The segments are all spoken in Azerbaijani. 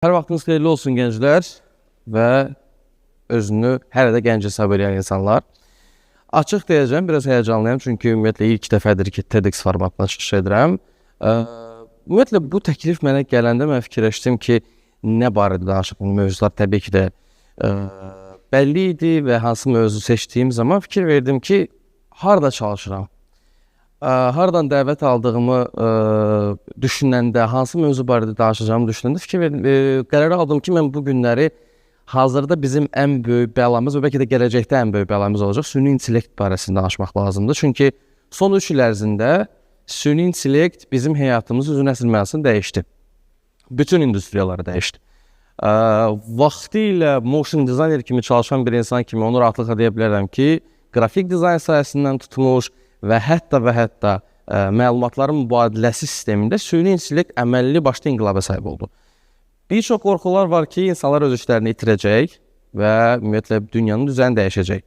Hər vaxtınız xeyirli olsun gənclər və özünü hələ də gənc hesab edən insanlar. Açıq deyəcəm, biraz həyəcanlıyam çünki ümumiyyətlə ilk dəfədir ki TEDx formatına çıxış edirəm. Ümumiyyətlə bu təklif mənə gələndə mən fikirləşdim ki, nə barədə danışıb mövzular təbii ki də bəlli idi və hansı mövzu seçdiyim zaman fikir verdim ki, harda çalışıram? Hardan dəvət aldığımı düşünəndə, hansı mövzu barədə danışacağımı düşünəndə qərar aldım ki, mən bu günləri hazırda bizim ən böyük bəlamız və bəlkə də gələcəkdə ən böyük bəlamız olacaq süni intellekt barəsində danışmaq lazımdır. Çünki son 3 il ərzində süni intellekt bizim həyatımızı uzun əsr mənasını dəyişdi. Bütün industriyaları dəyişdi. Vaxtı ilə motion designer kimi çalışan bir insan kimi onu rahatlıqla deyə bilərəm ki, qrafik dizayn sayəsindən tutmuş və hətta məlumatların mübadiləsi sistemində süni intellekt əməlli başlı inqilaba sahib oldu. Bir çox qorxular var ki, insanlar öz işlərini itirəcək və ümumiyyətlə dünyanın düzəni dəyişəcək.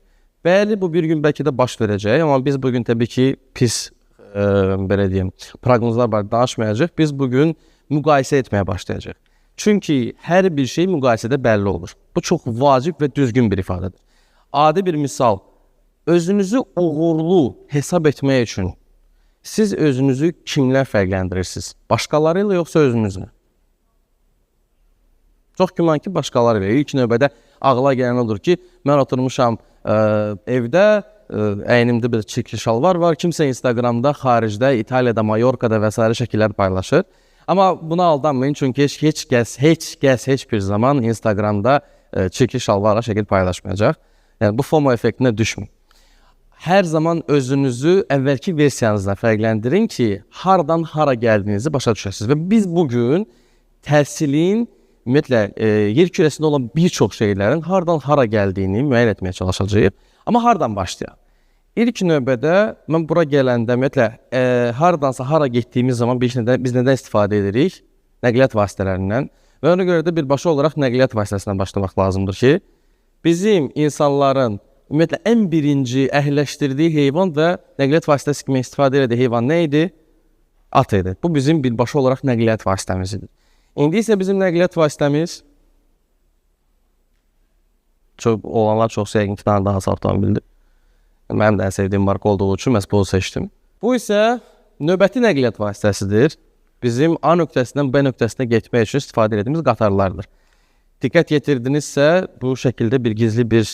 Bəli, bu bir gün bəlkə də baş verəcək, amma biz bugün təbii ki pis belə deyim, proqnozlar barədə danışmayacaq. Biz bugün müqayisə etməyə başlayacaq. Çünki hər bir şey müqayisədə bəlli olur. Bu çox vacib və düzgün bir ifadədir. Adi bir misal, özünüzü uğurlu hesab etmək üçün siz özünüzü kimlə fərqləndirirsiniz? Başqaları ilə yoxsa özünüzlə? Çox güman ki, başqaları ilə. İlk növbədə ağla gələn odur ki, mən oturmuşam evdə, əynimdə bir çirkli şalvar var, kimsə Instagramda, xaricdə, İtaliyada, Mayorkada və s. şəkillər paylaşır. Amma buna aldanmayın, çünki heç kəs heç bir zaman Instagramda çirkli şalvarla şəkil paylaşmayacaq. Yəni, bu FOMO effektinə düşməyin. Hər zaman özünüzü əvvəlki versiyanızla fərqləndirin ki, hardan hara gəldiyinizi başa düşəsiniz. Və biz bugün təhsilin, ümumiyyətlə, yer kürəsində olan bir çox şeylərin hardan hara gəldiyini müəyyən etməyə çalışacağıq. Amma hardan başlayaq? İlk növbədə mən bura gələndə, ümumiyyətlə, hardansa hara getdiyimiz zaman biz nədən istifadə edirik? Nəqliyyat vasitələrindən. Və ona görə də birbaşa olaraq nəqliyyat vasitəsindən başlamaq lazımdır ki, bizim insanların ümumiyyətlə, ən birinci əhəlləşdirdiyi heyvan və nəqliyyat vasitəsi kimi istifadə edirdiyi heyvan nə idi? At idi. Bu bizim birbaşa olaraq nəqliyyat vasitəmiz idi. İndi isə bizim nəqliyyat vasitəmiz olanlar çox yəqin ki, daha az avtomobildir. Mənim də ən sevdiyim marka olduğu üçün məhz bunu seçdim. Bu isə növbəti nəqliyyat vasitəsidir. Bizim A nöqtəsindən B nöqtəsinə getmək üçün istifadə etdiyimiz qatarlardır. Diqqət yetirdinizsə, bu şəkildə bir gizli bir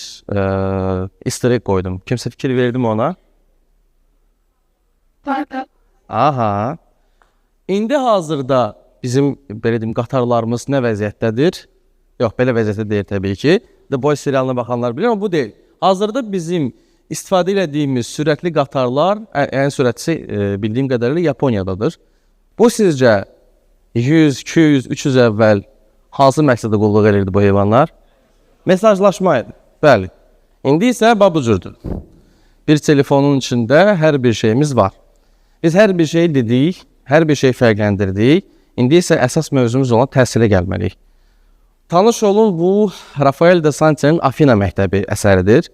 easter egg qoydum. Kimsə fikir verdim ona? Aha. İndi hazırda bizim belə deyim, qatarlarımız nə vəziyyətdədir? Yox, belə vəziyyətdə deyil təbii ki. The Boys serialına baxanlar bilir, amma bu deyil. Hazırda bizim istifadə etdiyimiz sürətli qatarlar, ən sürətlisi bildiyim qədərilə Yaponiyadadır. Bu sizcə 100, 200, 300 əvvəl hansı məqsədə qulluq edirdi bu heyvanlar? Mesajlaşma idi. Bəli. İndi isə bu cürdür. Bir telefonun içində hər bir şeyimiz var. Biz hər bir şeyi dedik, hər bir şeyi fərqləndirdik. İndi isə əsas mövzumuz olan təhsilə gəlməliyik. Tanış olun, bu Rafael de Santi'nin Afina məktəbi əsəridir.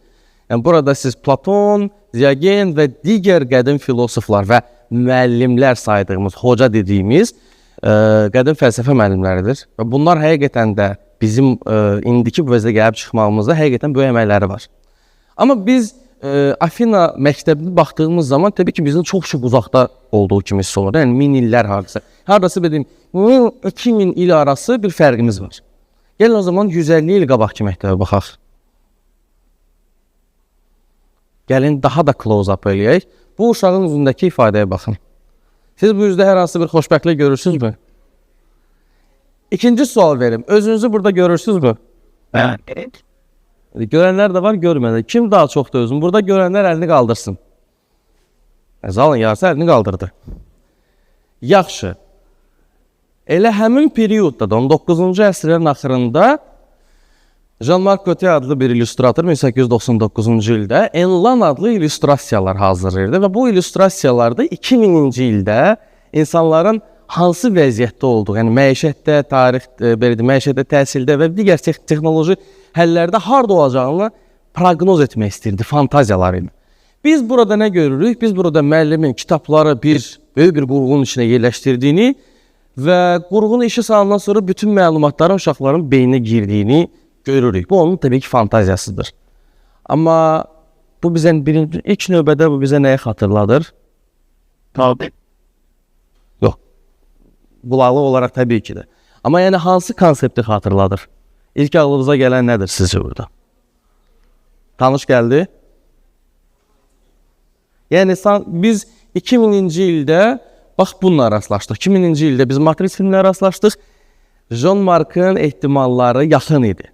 Yəni, burada siz Platon, Diogen və digər qədim filosoflar və müəllimlər saydığımız, hoca dediyimiz qədim fəlsəfə müəllimləridir. Və bunlar həqiqətən də bizim indiki bu vəziyyətə gəlib çıxmağımızda həqiqətən böyük əməkləri var. Amma biz Afina məktəbinə baxdığımız zaman təbii ki, bizim çox uzaqda olduğu kimi hiss olur. Yəni, 1000 illər hardasa. Hardasa bildiğim 2000 il arası bir fərqimiz var. Gəlin o zaman 150 il qabaqki məktəbə baxaq. Gəlin daha da close-up eləyək. Bu uşağın üzündəki ifadəyə baxın. Siz bu üzdə hər hansı bir xoşbəxtlik görürsünüzmü? İkinci sual verim. Özünüzü burada görürsünüzmü? Evet. Görənlər də var, görmənlər. Kim daha çoxdur özünü? Burada görənlər əlini qaldırsın. Zalın yarısı əlini qaldırdı. Yaxşı. Elə həmin periodda da 19-cu əsrlərin axırında Jean-Marc Gaultier adlı bir illüstrator 1899-cu ildə Enlan adlı illüstrasiyalar hazırlayırdı və bu illüstrasiyalarda 2000-ci ildə insanların hansı vəziyyətdə olduğu, yəni məişətdə, məişətdə, təhsildə və digər texnoloji həllərdə harda olacağını proqnoz etmək istəyirdi, fantaziyaları ilə. Biz burada nə görürük? Biz burada müəllimin kitabları böyük bir qurğunun içində yerləşdirdiyini və qurğunun işi salandan sonra bütün məlumatların uşaqların beyninə girdiyini görürük. Bu onun təbii ki fantaziyasıdır. Amma bu bizə ilk növbədə bu bizə nəyi xatırladır? Tabii. Yox. Qulaqlıq olaraq təbii ki də. Amma yəni hansı konsepti xatırladır? İlk ağlınıza gələn nədir sizcə burada? Tanış gəldi? Yəni biz 2000-ci ildə bax bununla rastlaşdıq. 2000-ci ildə biz Matrix filminə rastlaşdıq. John Mark'ın ehtimalları yaxın idi.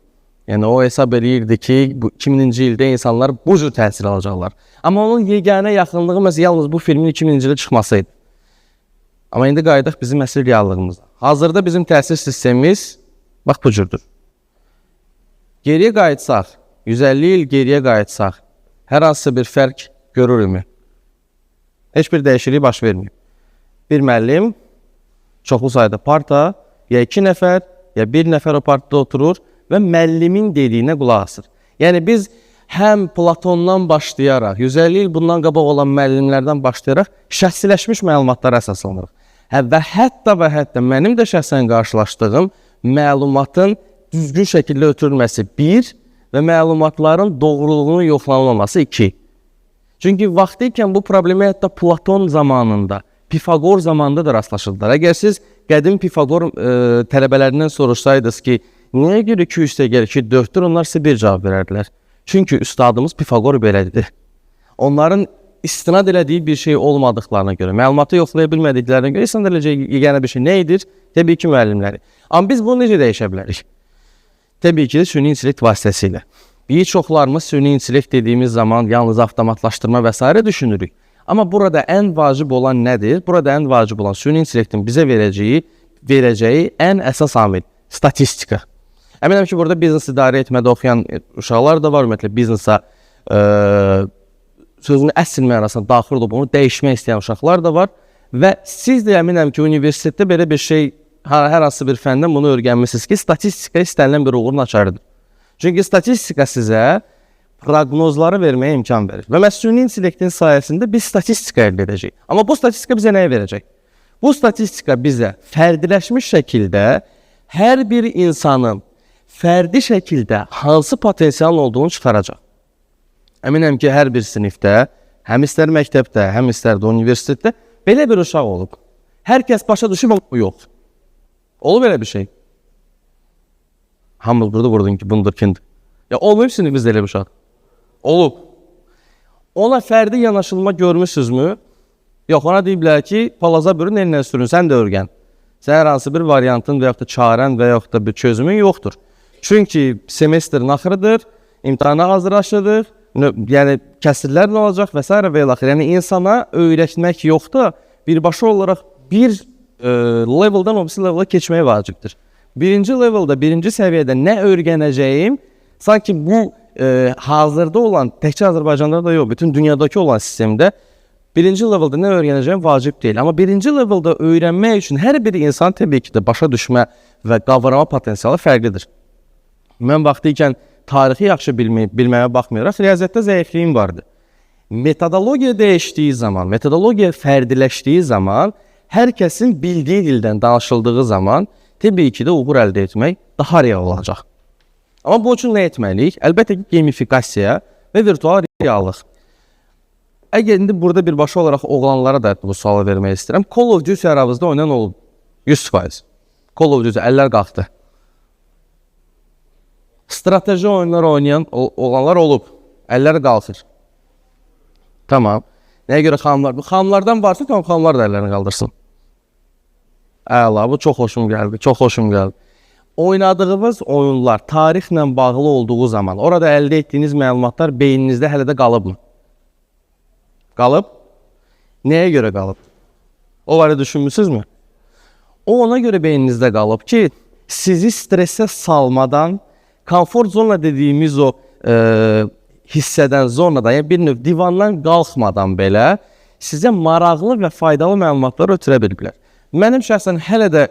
Yəni o hesab eləyirdi ki, bu 2000-ci ildə insanlar bu cür təsir alacaqlar. Amma onun yeganə yaxınlığı məhz yalnız bu filmin 2000-ci ildə çıxmasıydı. Amma indi qayıdaq bizim əsl reallığımıza. Hazırda bizim təsir sistemimiz bax bu cürdür. Geriyə qayıtsaq, 150 il geriyə qayıtsaq, hər hansısa bir fərq görürükmü? Heç bir dəyişiklik baş vermir. Bir müəllim, çoxlu sayda parta, ya 2 nəfər, ya 1 nəfər o partda oturur və müəllimin dediyinə qulaq asır. Yəni biz həm Platondan başlayaraq, 150 il bundan qabaq olan müəllimlərdən başlayaraq şəxsiləşmiş məlumatlara əsaslanırıq. Və hətta mənim də şəxsən qarşılaşdığım məlumatın düzgün şəkildə ötürülməsi 1 və məlumatların doğruluğunun yoxlanılmaması 2. Çünki vaxtı ikən bu problemi hətta Platon zamanında, Pifagor zamanında da rastlaşırdılar. Əgər siz qədim Pifagor tələbələrindən soruşsaydınız ki, niyə görə 2 üstə gəlir ki 4-dür, onlar sizə bir cavab verərdilər. Çünki üstadımız Pifagor belədir. Onların istinad elədiyi bir şey olmadıqlarına görə, məlumatı yoxlaya bilmədiklərinə görə istinad edəcək yeganə bir şey nə edir? Təbii ki, müəllimləri. Amma biz bunu necə dəyişə bilərik? Təbii ki, süni intellekt vasitəsilə. Bir çoxlarımız süni intellekt dediyimiz zaman yalnız avtomatlaşdırma və s. düşünürük. Amma burada ən vacib olan nədir? Burada ən vacib olan süni intellektin bizə verəcəyi ən əsas amil statistika. Əminəm ki, burada biznes idarə etmədə oxuyan uşaqlar da var, ümumiyyətlə biznesa sözünü əsl mənasına daxil olub onu dəyişmək istəyən uşaqlar da var və siz də əminəm ki, universitetdə belə bir şey, hər hansı bir fəndən bunu öyrənmişsiniz ki, statistika istənilən bir uğurun açarıdır. Çünki statistika sizə proqnozları verməyə imkan verir. Və məhz süni intellektin sayəsində biz statistika əldə edəcəyik. Amma bu statistika bizə nəyə verəcək? Bu statistika bizə fərdiləşmiş şəkildə hər bir insanın fərdi şəkildə hansı potensialın olduğunu çıxaracaq. Əminəm ki, hər bir sinifdə, həm istər məktəbdə, həm istər də universitetdə belə bir uşaq olub. Hər kəs başa düşüb, o yox. Olub elə bir şey. Hamımız burada vurdun ki, bundur kindir. Ya olmayıb sinifimizdə elə bir uşaq. Olub. Ona fərdi yanaşılma görmüşsünüzmü? Yox, ona deyiblər ki, palaza bürün, elinə sürün, sən də öyrən. Sən hər hansı bir variantın və yaxud da çarən və yaxud da bir çözümün yoxdur. Çünki semestrin axırıdır, imtihana hazırlaşırıq, yəni kəsirlər nə olacaq və s. və ilaxır. Yəni insana öyrətmək yox da birbaşa olaraq bir leveldan o birisi level'a keçməyə vacibdir. Birinci levelda, birinci səviyyədə nə öyrənəcəyim, sanki bu hazırda olan, təkcə Azərbaycanda da yox, bütün dünyadakı olan sistemdə birinci levelda nə öyrənəcəyim vacib deyil. Amma birinci levelda öyrənmək üçün hər bir insan təbii ki də başa düşmə və qavrama potensialı fərqlidir. Mən vaxtı ikən tarixi yaxşı bilməyə baxmayaraq, riyaziyyatda zəifliyim vardı. Metodologiya dəyişdiyi zaman, metodologiya fərdiləşdiyi zaman, hər kəsin bildiyi dildən danışıldığı zaman, təbii ki də uğur əldə etmək daha real olacaq. Amma bu üçün nə etməliyik? Əlbəttə ki, gamifikasiya və virtual reallıq. Əgər indi burada birbaşa olaraq oğlanlara da bu sualı vermək istəyirəm. Call of Duty aramızda oynayan olub. 100%. Call of Duty, əllər qalxdı. Strateji oyunlar oynayan oğlanlar olub. Əlləri qalxır. Tamam. Nəyə görə xanımlar? Bu xanımlardan varsa, tamam, xanımlar da əllərini qaldırsın. Əla, bu çox xoşum gəldi, çox xoşum gəldi. Oynadığınız oyunlar tarixlə bağlı olduğu zaman, orada əldə etdiyiniz məlumatlar beyninizdə hələ də qalıbmı? Qalıb? Nəyə görə qalıb? O barədə düşünmüsünüzmü? O ona görə beyninizdə qalıb ki, sizi stresə salmadan, komfort zona dediyimiz o hissədən, zonadan, yəni bir növ divandan qalxmadan belə sizə maraqlı və faydalı məlumatlar ötürə bilirlər. Mənim şəxsən hələ də,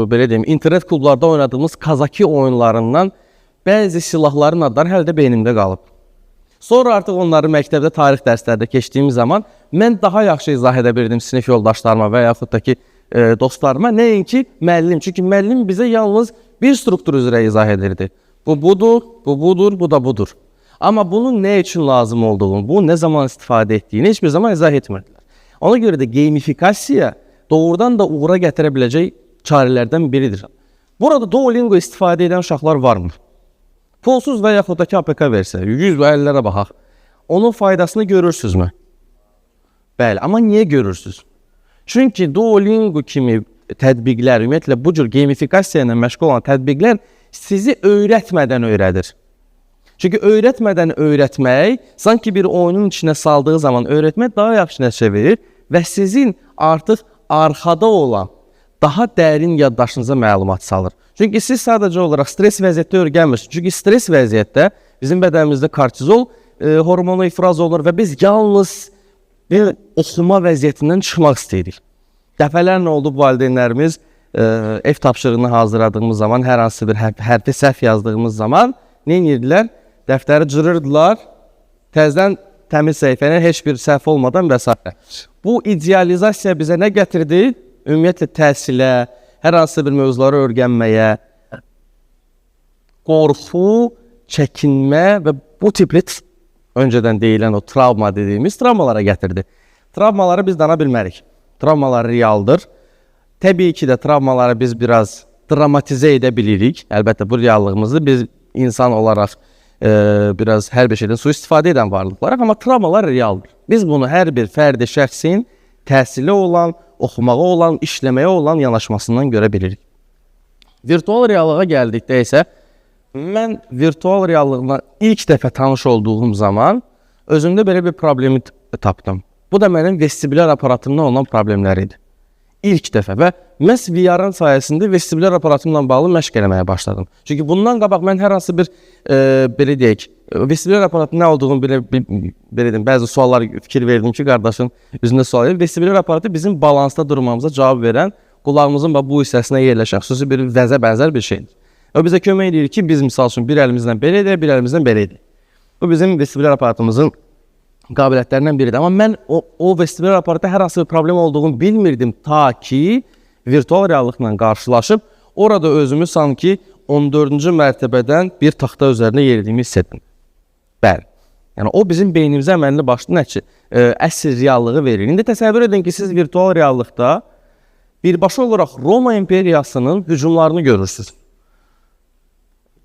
belə deyim, internet klublarda oynadığımız Kazaki oyunlarından bəzi silahların adları hələ də beynimdə qalıb. Sonra artıq onları məktəbdə tarix dərslərdə keçdiyim zaman mən daha yaxşı izah edə bilirdim sinif yoldaşlarıma və yaxud da ki, dostlarıma, nəinki müəllim. Çünki müəllim bizə yalnız bir struktur üzrə izah edirdi. Bu budur, bu budur, bu da budur. Amma bunun nə üçün lazım olduğunu, bu nə zaman istifadə etdiyini heç bir zaman izah etmirdilər. Ona görə də gamifikasiya doğrudan da uğura gətirə biləcək çarələrdən biridir. Burada Duolingo istifadə edən uşaqlar varmı? Pulsuz və yaxud da ki APK versə, 100 və 50-lərə baxaq. Onun faydasını görürsünüzmü? Bəli, amma niyə görürsünüz? Çünki Duolingo kimi tətbiqlər, ümumiyyətlə bu cür gamifikasiya ilə məşğul olan tətbiqlər sizi öyrətmədən öyrədir. Çünki öyrətmədən öyrətmək, sanki bir oyunun içinə saldığı zaman öyrətmək daha yaxşı nəticə verir və sizin artıq arxada olan daha dərin yaddaşınıza məlumat salır. Çünki siz sadəcə olaraq stres vəziyyətdə öyrənmirsiniz. Çünki stres vəziyyətdə bizim bədənimizdə kortizol hormonu ifraz olunur və biz yalnız bir oxuma vəziyyətindən çıxmaq istəyirik. Dəfələrlə olub valideynlərimiz ev tapşırığını hazırladığımız zaman, hər hansı bir hərfi səhv yazdığımız zaman nə edirdilər? Dəftəri cırırdılar, təzədən təmiz səhifəyə heç bir səhv olmadan və s. Bu idealizasiya bizə nə gətirdi? Ümumiyyətlə təhsilə, hər hansı bir mövzuları öyrənməyə, qorxu, çəkinmə və bu tipli öncədən deyilən o travma dediyimiz travmalara gətirdi. Travmaları biz dana bilmərik. Travmalar realdır. Təbii ki də travmaları biz biraz dramatizə edə bilirik. Əlbəttə bu reallığımızı biz insan olaraq biraz hər bir şeydən sui-istifadə edən varlıqlarıq, amma travmalar realdır. Biz bunu hər bir fərdi şəxsin təhsili olan, oxumağa olan, işləməyə olan yanaşmasından görə bilirik. Virtual reallığa gəldikdə isə mən virtual reallıqla ilk dəfə tanış olduğum zaman özümdə belə bir problemi tapdım. Bu da mənim vestibulyar aparatımda olan problemlər idi. İlk dəfə və məhz VR-ın sayəsində vestibulyar aparatımla bağlı məşq eləməyə başladım. Çünki bundan qabaq mən hər hansı bir belə deyək, vestibulyar aparatın nə olduğunu belə bəzi suallar fikir verdim ki, qardaşın üzündə sual verir. Vestibulyar aparatı bizim balansda durmamıza cavab verən, qulağımızın bu hissəsinə yerləşən xüsusi bir vəzə bənzər bir şeydir. O bizə kömək edir ki, biz misal üçün bir əlimizdən belə edək, bir əlimizdən belə edək. Bu bizim vestibulyar aparatımızın qabiliyyətlərindən biridir. Amma mən o vestibulyar aparatda hər hansı bir problem olduğunu bilmirdim ta ki, virtual reallıqla qarşılaşıb, orada özümü sanki 14-cü mərtəbədən bir taxta üzərində yeridiyimi hiss etdim. Bəli. Yəni, o bizim beynimizə əməlli başlı əsl reallığı verir. İndi təsəvvür edin ki, siz virtual reallıqda birbaşa olaraq Roma imperiyasının hücumlarını görürsünüz.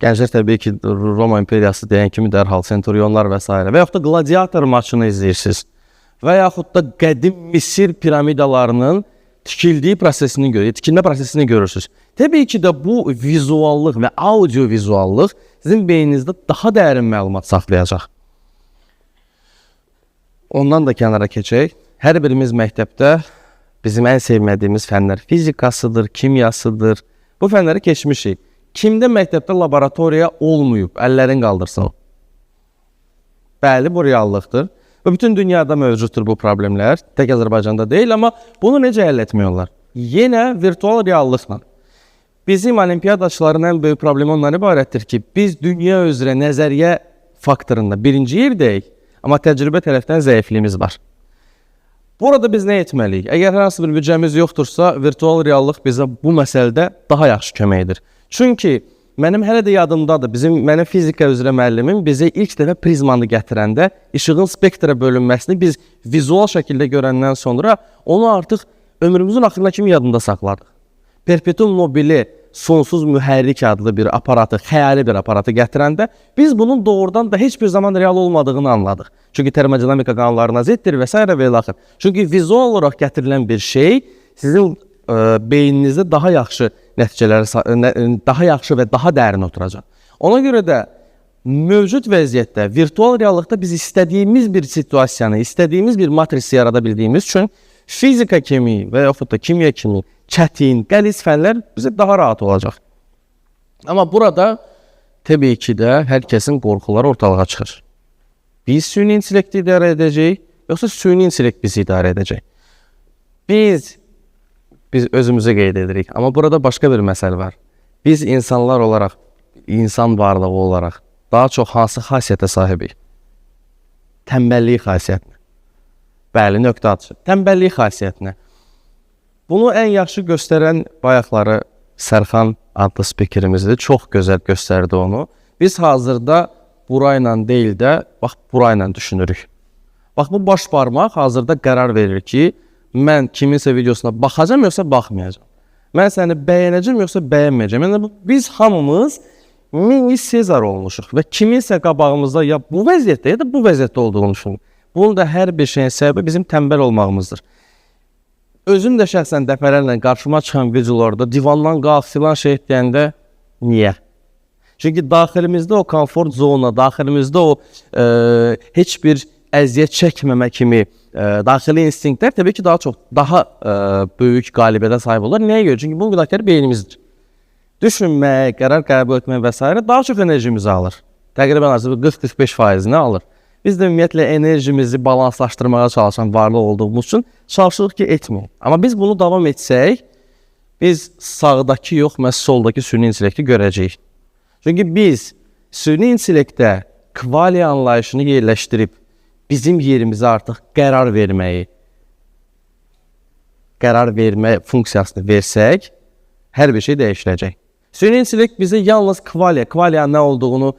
Gənclər təbii ki, Roma imperiyası deyən kimi dərhal senturionlar və s. və yaxud da gladiator maçını izləyirsiniz və yaxud da qədim Misir piramidalarının tikildiyi prosesini tikilmə prosesini görürsünüz. Təbii ki də bu vizuallıq və audio-vizuallıq sizin beyninizdə daha dərin məlumat saxlayacaq. Ondan da kənara keçək. Hər birimiz məktəbdə bizim ən sevmədiyimiz fənlər fizikasıdır, kimyasıdır. Bu fənləri keçmişik. Kimdə məktəbdə laboratoriya olmayıb, əllərin qaldırsın. Bəli, bu reallıqdır. Və bütün dünyada mövcuddur bu problemlər. Tək Azərbaycanda deyil, amma bunu necə həll etmiyorlar? Yenə virtual reallıqla. Bizim olimpiyadaçıların ən böyük problemi ondan ibarətdir ki, biz dünya üzrə nəzəriyyə faktorunda birinci yerdəyik, amma təcrübə tərəfdən zəifliyimiz var. Burada biz nə etməliyik? Əgər hər hansı bir büdcəmiz yoxdursa, virtual reallıq bizə bu məsələdə daha yaxşı kömək edir. Çünki mənim hələ də yadımdadır, mənim fizika üzrə müəllimim bizə ilk dəfə prizmanı gətirəndə işığın spektra bölünməsini biz vizual şəkildə görəndən sonra onu artıq ömrümüzün axırına kimi yadında saxladıq. Perpetuum mobile sonsuz mühərrik adlı bir aparatı, xəyali bir aparatı gətirəndə biz bunun doğrudan da heç bir zaman real olmadığını anladıq. Çünki termodinamika qanunlarına ziddir və s. və ilaxır. Çünki vizual olaraq gətirilən bir şey sizin beyninizdə daha yaxşı nəticələri, daha yaxşı və daha dərin oturacaq. Ona görə də mövcud vəziyyətdə, virtual reallıqda biz istədiyimiz bir situasiyanı, istədiyimiz bir matrisi yarada bildiyimiz üçün fizika kimi və yaxud da kimya kimi çətin, qəliz fənlər bizə daha rahat olacaq. Amma burada təbii ki də hər kəsin qorxuları ortalığa çıxır. Biz süni intellekti idarə edəcəyik, yoxsa süni intellekt bizi idarə edəcək? Biz özümüzü qeyd edirik. Amma burada başqa bir məsələ var. Biz insanlar olaraq, insan varlığı olaraq daha çox hansı xasiyyətə sahibik? Tənbəllik xasiyyətinə. Bəli, nöqtə atışı. Tənbəllik xasiyyətinə. Bunu ən yaxşı göstərən bayaqları Sərxan adlı spikerimizdir. Çox gözəl göstərdi onu. Biz hazırda burayla deyil də, bax, burayla düşünürük. Bax, bu baş barmaq hazırda qərar verir ki, mən kiminsə videosuna baxacam, yoxsa baxmayacam. Mən səni bəyənəcəm, yoxsa bəyənməyəcəm. Yəni, biz hamımız mini Sezar olmuşuq və kiminsə qabağımızda ya bu vəziyyətdə, ya da bu vəziyyətdə olduğunu düşünür. Bunun da hər bir şeyin səbəbi bizim tənbəl olmağımızdır. Özüm də şəxsən dəfələrlə qarşıma çıxan videolarda divandan qalx filan şey deyəndə niyə? Çünki daxilimizdə o komfort zona, daxilimizdə o heç bir əziyyət çəkməmə kimi daxili instinktlər təbii ki, daha böyük qalibiyyətə sahib olur. Nəyə görə? Çünki bunun müdahilləri beynimizdir. Düşünmək, qərar qəbul etmək və s. daha çox enerjimizi alır. Təqribən 40-45%-ni alır. Biz də ümumiyyətlə enerjimizi balanslaşdırmağa çalışan varlıq olduğumuz üçün çalışırıq ki, etməyək. Amma biz bunu davam etsək, biz sağdakı yox, məhz soldakı süni intellekti görəcəyik. Çünki biz süni intellektdə kvalia anlayışını yerləşdirib bizim yerimizə artıq qərar vermə funksiyasını versək, hər bir şey dəyişiləcək. Süni intellekt bizə yalnız kvalia nə olduğunu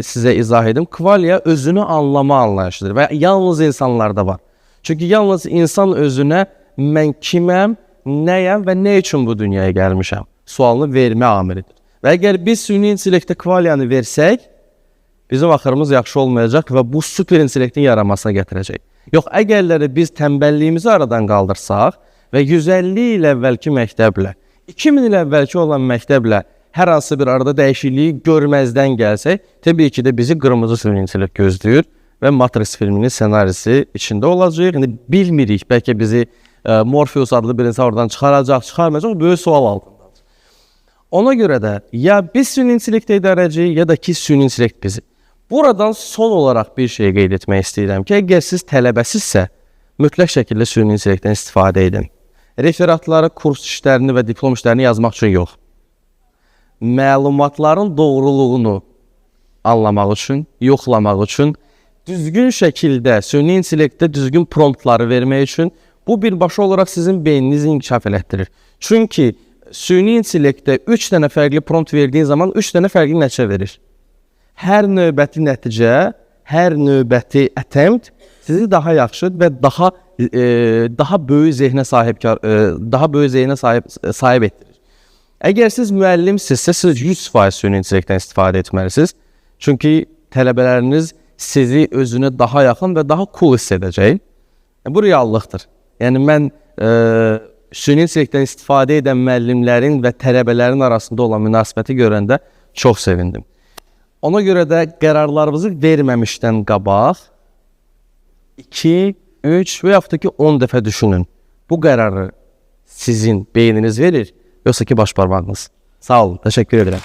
sizə izah edim. Kvalia özünü anlama anlayışıdır və yalnız insanlarda var. Çünki yalnız insan özünə mən kiməm, nəyəm və nə üçün bu dünyaya gəlmişəm sualını vermə amilidir. Və əgər biz süni intellektə kvaliyanı versək, bizim axırımız yaxşı olmayacaq və bu super intellektin yaranmasına gətirəcək. Yox, əgərləri biz tənbəlliyimizi aradan qaldırsaq və 150 il əvvəlki məktəblə, 2000 il əvvəlki olan məktəblə hər hansı bir arada dəyişikliyi görməzdən gəlsək, təbii ki də bizi qırmızı süni intellekt gözləyir və Matrix filminin ssenarisi içində olacaq. Yəni, bilmirik, bəlkə bizi Morpheus adlı bir insan oradan çıxaracaq, çıxarmayacaq, böyük sual altındadır. Ona görə də ya biz süni intellektə idarəcəyik, ya da ki süni intellekt bizi. Buradan son olaraq bir şey qeyd etmək istəyirəm ki, əgər siz tələbəsizsə, mütləq şəkildə süni intellektdən istifadə edin. Referatları, kurs işlərini və diplom işlərini yazmaq üçün yox. Məlumatların doğruluğunu anlamaq üçün, yoxlamaq üçün, düzgün şəkildə süni intellektdə düzgün promptları vermək üçün bu birbaşa olaraq sizin beyninizi inkişaf elətdirir. Çünki süni intellektdə 3 dənə fərqli prompt verdiyin zaman 3 dənə fərqli nəticə verir. Hər növbəti nəticə, hər növbəti attempt sizi daha yaxşı və daha böyük zehnə sahib etdirir. Əgər siz müəllimsizsə, siz 100% süni intellektdən istifadə etməlisiniz. Çünki tələbələriniz sizi özünə daha yaxın və daha cool hiss edəcək. Bu reallıqdır. Yəni, mən süni intellektdən istifadə edən müəllimlərin və tələbələrin arasında olan münasibəti görəndə çox sevindim. Ona görə də qərarlarınızı verməmişdən qabaq 2, 3 və yaxud da ki 10 dəfə düşünün. Bu qərarı sizin beyniniz verir, yoxsa ki baş barmağınız. Sağ olun, təşəkkür edirəm.